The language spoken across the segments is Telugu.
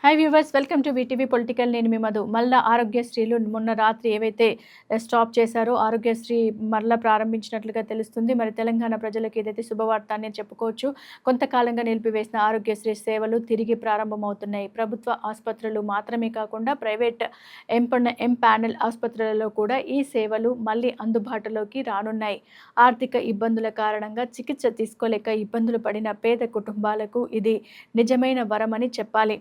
Hi viewers, welcome to VTV political. నేను మీ మధు. మళ్ళా ఆరోగ్యశ్రీలు మొన్న రాత్రి ఏవైతే స్టాప్ చేశారో ఆరోగ్యశ్రీ మరలా ప్రారంభించినట్లుగా తెలుస్తుంది. మరి తెలంగాణ ప్రజలకు ఏదైతే శుభవార్త అని చెప్పుకోవచ్చు. కొంతకాలంగా నిలిపివేసిన ఆరోగ్యశ్రీ సేవలు తిరిగి ప్రారంభమవుతున్నాయి. ప్రభుత్వ ఆసుపత్రులు మాత్రమే కాకుండా ప్రైవేట్ ప్యానెల్ ఆసుపత్రులలో కూడా ఈ సేవలు మళ్ళీ అందుబాటులోకి రానున్నాయి. ఆర్థిక ఇబ్బందుల కారణంగా చికిత్స తీసుకోలేక ఇబ్బందులు పడిన పేద కుటుంబాలకు ఇది నిజమైన వరమని చెప్పాలి.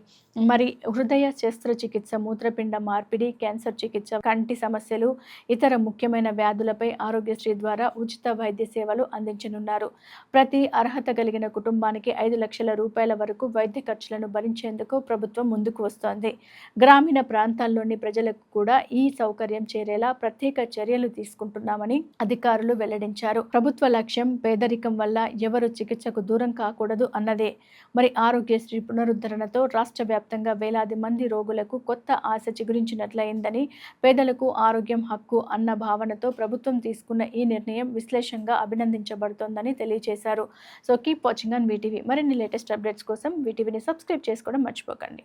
మరి హృదయ శస్త్రచికిత్స, మూత్రపిండ మార్పిడి, క్యాన్సర్ చికిత్స, కంటి సమస్యలు, ఇతర ముఖ్యమైన వ్యాధులపై ఆరోగ్యశ్రీ ద్వారా ఉచిత వైద్య సేవలు అందించనున్నారు. ప్రతి అర్హత కలిగిన కుటుంబానికి 5 లక్షల రూపాయల వరకు వైద్య ఖర్చులను భరించేందుకు ప్రభుత్వం ముందుకు వస్తోంది. గ్రామీణ ప్రాంతాల్లోని ప్రజలకు కూడా ఈ సౌకర్యం చేరేలా ప్రత్యేక చర్యలు తీసుకుంటున్నామని అధికారులు వెల్లడించారు. ప్రభుత్వ లక్ష్యం పేదరికం వల్ల ఎవరు చికిత్సకు దూరం కాకూడదు అన్నదే. మరి ఆరోగ్యశ్రీ పునరుద్ధరణతో రాష్ట్ర వ్యాప్తంగా వేలాది మంది రోగులకు కొత్త ఆశ చిగురించినట్లయిందని, పేదలకు ఆరోగ్యం హక్కు అన్న భావనతో ప్రభుత్వం తీసుకున్న ఈ నిర్ణయం విశ్లేషంగా అభినందించబడుతోందని తెలియజేశారు. So keep watching on VTV. మరిన్ని లేటెస్ట్ అప్డేట్స్ కోసం వీటీవీని సబ్స్క్రైబ్ చేసుకోవడం మర్చిపోకండి.